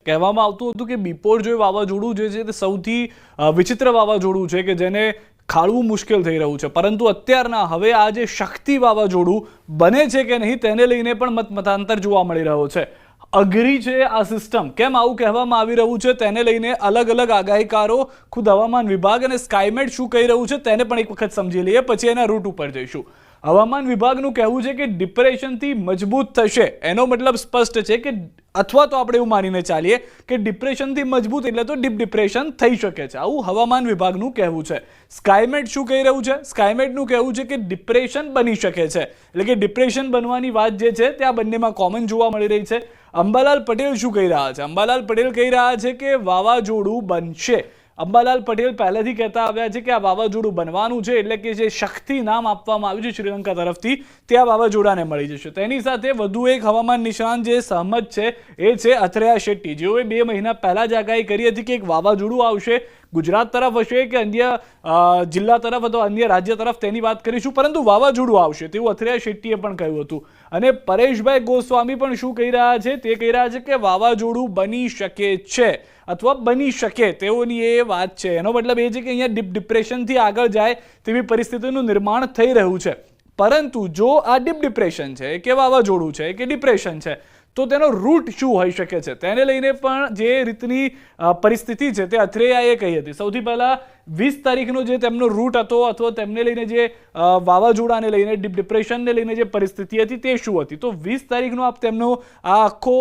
કહેવામાં આવતું હતું કે બિપોરજોય વાવાઝોડું જે છે તે સૌથી વિચિત્ર વાવાઝોડું છે કે જેને ખાળવું મુશ્કેલ થઈ રહ્યું છે, પરંતુ અત્યારના હવે આ જે શક્તિ વાવાઝોડું બને છે કે નહીં તેને લઈને પણ મતાંતર જોવા મળી રહ્યો છે. અઘરી છે આ સિસ્ટમ, કેમ આવું કહેવામાં આવી રહ્યું છે તેને લઈને અલગ અલગ આગાહીકારો, ખુદ હવામાન વિભાગ અને સ્કાયમેટ શું કહી રહ્યું છે તેને પણ એક વખત સમજી લઈએ, પછી એના રૂટ ઉપર જઈશું. હવામાન વિભાગનું કહેવું છે કે ડિપ્રેશનથી મજબૂત થશે, એનો મતલબ સ્પષ્ટ છે કે અથવા તો આપણે એવું માનીને ચાલીએ કે ડિપ્રેશનથી મજબૂત એટલે તો ડીપ ડિપ્રેશન થઈ શકે છે, આવું હવામાન વિભાગનું કહેવું છે. સ્કાયમેટ શું કહી રહ્યું છે? સ્કાયમેટનું કહેવું છે કે ડિપ્રેશન બની શકે છે, એટલે કે ડિપ્રેશન બનવાની વાત જે છે તે આ બંનેમાં કોમન જોવા મળી રહી છે. અંબાલાલ પટેલ શું કહી રહ્યા છે? અંબાલાલ પટેલ કહી રહ્યા છે કે વાવાઝોડું બનશે. અંબાલાલ પટેલ પહેલેથી કહેતા આવ્યા છે કે આ વાવાઝોડું બનવાનું છે, એટલે કે જે શક્તિ નામ આપવામાં આવ્યું છે શ્રીલંકા તરફથી તે આ વાવાઝોડાને મળી જશે. તેની સાથે વધુ એક હવામાન નિષ્ણાત જે સહમત છે એ છે અથરેયા શેટ્ટી, જેઓએ 2 મહિના પહેલા જ આગાહી કરી હતી કે એક વાવાઝોડું આવશે, ગુજરાત તરફ હશે કે અન્ય જિલ્લા તરફ અથવા અન્ય રાજ્ય તરફ તેની વાત કરીશું, પરંતુ વાવાઝોડું આવશે તેવું અથરેયા શેટ્ટીએ પણ કહ્યું હતું. અને પરેશભાઈ ગોસ્વામી પણ શું કહી રહ્યા છે? તે કહી રહ્યા છે કે વાવાઝોડું બની શકે છે અથવા બની શકે તેઓની એ વાત છે. એનો મતલબ એ છે કે અહીંયા ડિપ્રેશનથી આગળ જાય તેવી પરિસ્થિતિનું નિર્માણ થઈ રહ્યું છે. પરંતુ જો આ ડીપ ડિપ્રેશન છે કે વાવાઝોડું છે કે ડિપ્રેશન છે તો તેનો રૂટ શું હોઈ શકે છે તેને લઈને પણ જે રીતની પરિસ્થિતિ છે તે અથરેયાએ કહી હતી. સૌથી પહેલા 20 તારીખનો જે તેમનો રૂટ હતો અથવા તેમને લઈને જે વાવાઝોડાને લઈને ડીપ ડિપ્રેશનને લઈને જે પરિસ્થિતિ હતી તે શું હતી, તો 20 તારીખનો આપ તેમનો આ આખો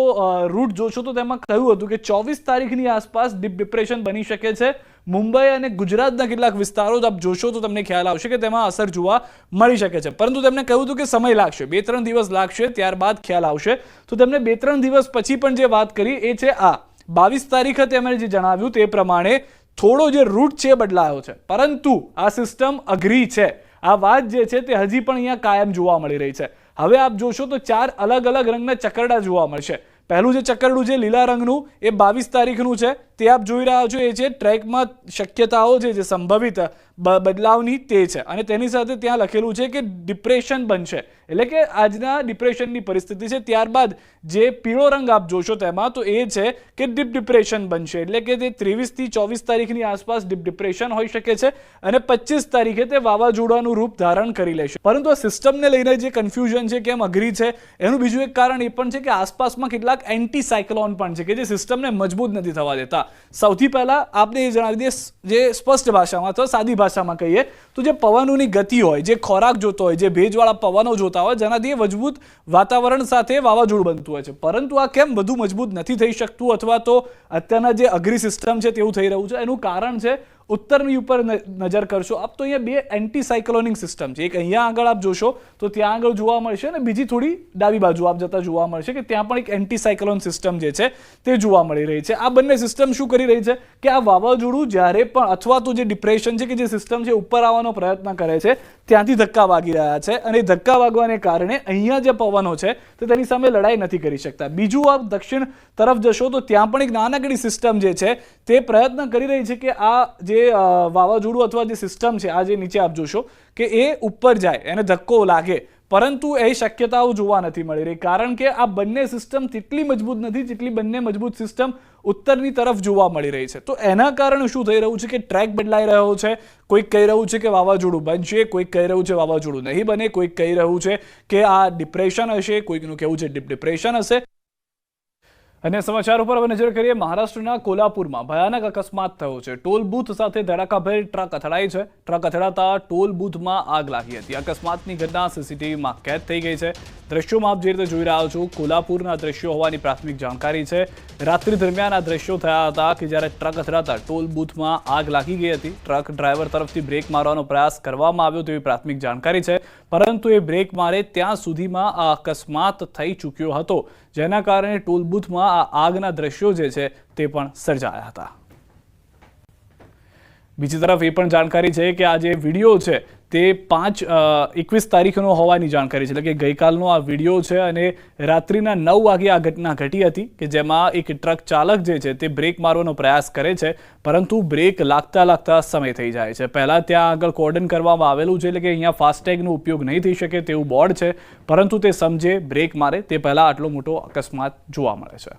રૂટ જોશો તો તેમાં કહ્યું હતું કે 24 તારીખની આસપાસ ડીપ ડિપ્રેશન બની શકે છે. મુંબઈ અને ગુજરાતના કેટલાક વિસ્તારો આપ જોશો તો તમને ખ્યાલ આવશે કે તેમાં અસર જોવા મળી શકે છે, પરંતુ તેમણે કહ્યું હતું કે સમય લાગશે, 2-3 દિવસ લાગશે, ત્યારબાદ ખ્યાલ આવશે. તો તેમને 2-3 દિવસ પછી પણ જે વાત કરી એ છે આ 22 તારીખે તેમણે જે જણાવ્યું તે પ્રમાણે થોડો જે રૂટ છે બદલાયો છે, પરંતુ આ સિસ્ટમ અઘરી છે. આ વાત જે છે તે હજી પણ અહીંયા કાયમ જોવા મળી રહી છે. હવે આપ જોશો તો 4 અલગ અલગ રંગના ચકરડા જોવા મળશે. પહેલું જે ચકરડું છે લીલા રંગનું એ 22 તારીખનું છે, તે આપ જોઈ રહ્યા છો. એ છે ટ્રેકમાં શક્યતાઓ છે જે સંભવિત બદલાવની તે છે, અને તેની સાથે ત્યાં લખેલું છે કે ડિપ્રેશન બનશે, એટલે કે આજના ડિપ્રેશનની પરિસ્થિતિ છે. ત્યારબાદ જે પીળો રંગ આપ જોશો તેમાં તો એ છે કે ડીપ ડિપ્રેશન બનશે, એટલે કે તે 23 થી 24 તારીખની આસપાસ ડીપ ડિપ્રેશન હોઈ શકે છે અને 25 તારીખે તે વાવાઝોડાનું રૂપ ધારણ કરી લેશે. પરંતુ આ સિસ્ટમને લઈને જે કન્ફ્યુઝન છે, કેમ અઘરી છે, એનું બીજું એક કારણ એ પણ છે કે આસપાસમાં કેટલાક એન્ટી સાયક્લોન પણ છે કે જે સિસ્ટમને મજબૂત નથી થવા દેતા. સૌથી પહેલા આપને એ જણાવી દઈએ, જે સ્પષ્ટ ભાષામાં અથવા સાદી ભાષામાં કહીએ તો જે પવનોની ગતિ હોય, જે ખોરાક જોતો હોય, જે ભેજવાળા પવનો જોતા હોય, જેનાથી મજબૂત વાતાવરણ સાથે વાવાઝોડું બનતું હોય છે, પરંતુ આ કેમ વધુ મજબૂત નથી થઈ શકતું અથવા તો અત્યારના જે અઘરી સિસ્ટમ છે તેવું થઈ રહ્યું છે? એનું કારણ છે ઉત્તરની ઉપર નજર કરશો આપ તો અહીંયા 2 એન્ટી સાયક્લોનિક સિસ્ટમ છે. એક અહીંયા આગળ આપ જોશો તો ત્યાં આગળ જોવા મળશે અને બીજી થોડી ડાબી બાજુ આપ જતા જોવા મળશે કે ત્યાં પણ એક એન્ટી સાયક્લોન સિસ્ટમ જે છે તે જોવા મળી રહી છે. આ બંને સિસ્ટમ શું કરી રહી છે કે આ વાવાઝોડું જ્યારે પણ અથવા તો જે ડિપ્રેશન છે કે જે સિસ્ટમ છે ઉપર આવવાનો પ્રયત્ન કરે છે ત્યાંથી ધક્કા વાગી રહ્યા છે, અને ધક્કા વાગવાને કારણે અહીંયા જે પવનો છે તે તેની સામે લડાઈ નથી કરી શકતા. બીજું આપ દક્ષિણ તરફ જશો તો ત્યાં પણ એક નાનકડી સિસ્ટમ જે છે તે પ્રયત્ન કરી રહી છે કે આ જે વાવાઝોડું અથવા જે સિસ્ટમ છે, આ જે નીચે આપ જોશો કે એ ઉપર જાય, એને ધક્કો લાગે, પરંતુ એ શક્યતાઓ જોવા નથી મળી રહી, કારણ કે આ બંને સિસ્ટમ તેટલી મજબૂત નથી જેટલી બંને મજબૂત સિસ્ટમ ઉત્તરની તરફ જોવા મળી રહી છે. તો એના કારણે શું થઈ રહ્યું છે કે ટ્રેક બદલાઈ રહ્યો છે. કોઈક કહી રહ્યું છે કે વાવાઝોડું બનશે, કોઈક કહી રહ્યું છે વાવાઝોડું નહીં બને, કોઈક કહી રહ્યું છે કે આ ડિપ્રેશન હશે, કોઈકનું કહેવું છે ડીપ ડિપ્રેશન હશે. અને સમાચાર ઉપર હવે નજર કરીએ. મહારાષ્ટ્રના કોલ્હાપુરમાં ભયાનક અકસ્માત થયો છે. ટોલ બૂથ સાથે ધડાકાભેર ટ્રક અથડાઈ છે. ટ્રક અથડાતા ટોલ બૂથમાં આગ લાગી હતી. અકસ્માતની ઘટના સીસીટીવીમાં કેદ થઈ ગઈ છે. દ્રશ્યોમાં આપ જે રીતે જોઈ રહ્યા છો કોલ્હાપુરના દ્રશ્યો હોવાની પ્રાથમિક જાણકારી છે. રાત્રિ દરમિયાન આ દ્રશ્યો થયા હતા કે જ્યારે ટ્રક અથડાતા ટોલ બૂથમાં આગ લાગી ગઈ હતી. ટ્રક ડ્રાઈવર તરફથી બ્રેક મારવાનો પ્રયાસ કરવામાં આવ્યો તેવી પ્રાથમિક જાણકારી છે, પરંતુ એ બ્રેક મારે ત્યાં સુધીમાં આ અકસ્માત થઈ ચૂક્યો હતો, જેના કારણે ટોલ બૂથમાં આ આગના દ્રશ્યો જે છે તે પણ સર્જાયા હતા. બીજી તરફ એ પણ જાણકારી છે કે આ જે વિડીયો છે તે 21 તારીખનો હોવાની જાણકારી છે, એટલે કે ગઈકાલનો આ વિડીયો છે અને રાત્રિના 9 વાગે આ ઘટના ઘટી હતી કે જેમાં એક ટ્રક ચાલક જે છે તે બ્રેક મારવાનો પ્રયાસ કરે છે, પરંતુ બ્રેક લાગતા સમય થઈ જાય છે. પહેલાં ત્યાં આગળ કોર્ડન કરવામાં આવેલું છે, એટલે કે અહીંયા ફાસ્ટેગનો ઉપયોગ નહીં થઈ શકે તેવું બોર્ડ છે, પરંતુ તે સમજે બ્રેક મારે તે પહેલાં આટલો મોટો અકસ્માત જોવા મળે છે.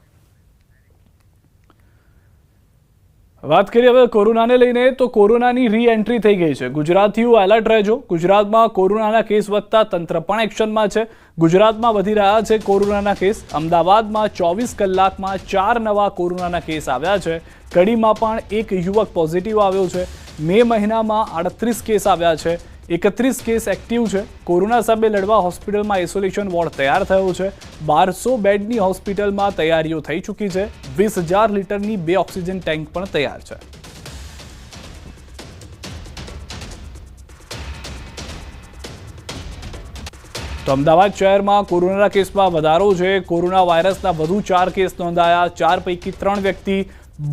વાત કરીએ હવે કોરોનાને લઈને, તો કોરોનાની રી એન્ટ્રી થઈ ગઈ છે. ગુજરાતીઓ એલર્ટ રહેજો. ગુજરાતમાં કોરોનાના કેસ વધતા તંત્ર પણ એક્શનમાં છે. ગુજરાતમાં વધી રહ્યા છે કોરોનાના કેસ. અમદાવાદમાં 24 કલાકમાં 4 નવા કોરોનાના કેસ આવ્યા છે. કડીમાં પણ એક યુવક પોઝિટિવ આવ્યો છે. મે મહિનામાં 38 કેસ આવ્યા છે. 31 કેસ એક્ટિવ છે. કોરોના સામે લડવા હોસ્પિટલમાં આઇસોલેશન વોર્ડ તૈયાર થયો છે. 1200 બેડની હોસ્પિટલમાં તૈયારીઓ થઈ ચૂકી છે. 20,000 લીટરની 2 ઓક્સિજન ટેન્ક પણ તૈયાર છે. તો અમદાવાદ શહેરમાં કોરોનાના કેસમાં વધારો છે. કોરોના વાયરસના વધુ 4 કેસ નોંધાયા. 4 પૈકી 3 વ્યક્તિ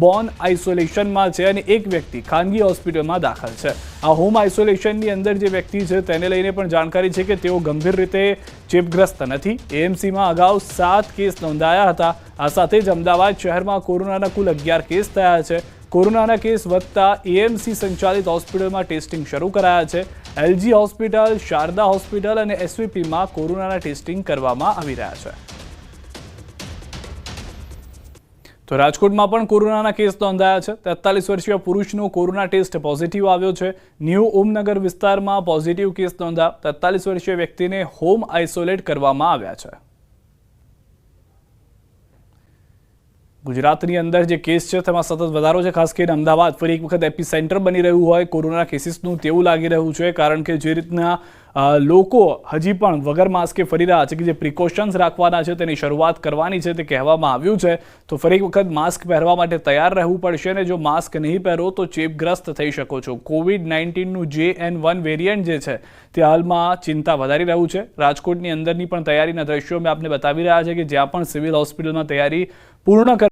બોર્ન આઇસોલેશનમાં છે અને એક વ્યક્તિ ખાનગી હોસ્પિટલમાં દાખલ છે. આ હોમ આઇસોલેશનની અંદર જે વ્યક્તિ છે તેને લઈને પણ જાણકારી છે કે તેઓ ગંભીર રીતે ચેપગ્રસ્ત નથી. એએમસીમાં અગાઉ 7 કેસ નોંધાયા હતા. આ સાથે જ અમદાવાદ શહેરમાં કોરોનાના કુલ 11 કેસ થયા છે. કોરોનાના કેસ વધતા એએમસી સંચાલિત હોસ્પિટલમાં ટેસ્ટિંગ શરૂ કરાયા છે. એલજી હોસ્પિટલ, શારદા હોસ્પિટલ અને એસવીપીમાં કોરોનાના ટેસ્ટિંગ કરવામાં આવી રહ્યા છે. તો રાજકોટમાં પણ કોરોનાના કેસ નોંધાયા છે. 43 વર્ષીય પુરુષનો કોરોના ટેસ્ટ પોઝિટિવ આવ્યો છે. ન્યૂ ઓમનગર વિસ્તારમાં પોઝિટિવ કેસ નોંધાયા. 43 વર્ષીય વ્યક્તિને હોમ આઇસોલેટ કરવામાં આવ્યા છે. ગુજરાતની અંદર જે કેસ છે તેમાં સતત વધારો છે. ખાસ કરીને અમદાવાદ ફરી એક વખત એપી સેન્ટર બની રહ્યું હોય કોરોના કેસીસનું તેવું લાગી રહ્યું છે. કારણ કે જે રીતના લોકો હજી પણ વગર માસ્કે ફરી રહ્યા છે કે જે પ્રિકોશન્સ રાખવાના છે તેની શરૂઆત કરવાની છે તે કહેવામાં આવ્યું છે. તો ફરી એક વખત માસ્ક પહેરવા માટે તૈયાર રહેવું પડશે અને જો માસ્ક નહીં પહેરો તો ચેપગ્રસ્ત થઈ શકો છો. કોવિડ-19નું JN1 વેરિયન્ટ જે છે તે હાલમાં ચિંતા વધારી રહ્યું છે. રાજકોટની અંદરની પણ તૈયારીના દ્રશ્યો મેં આપને બતાવી રહ્યા છે કે જ્યાં પણ સિવિલ હોસ્પિટલમાં તૈયારી પૂર્ણ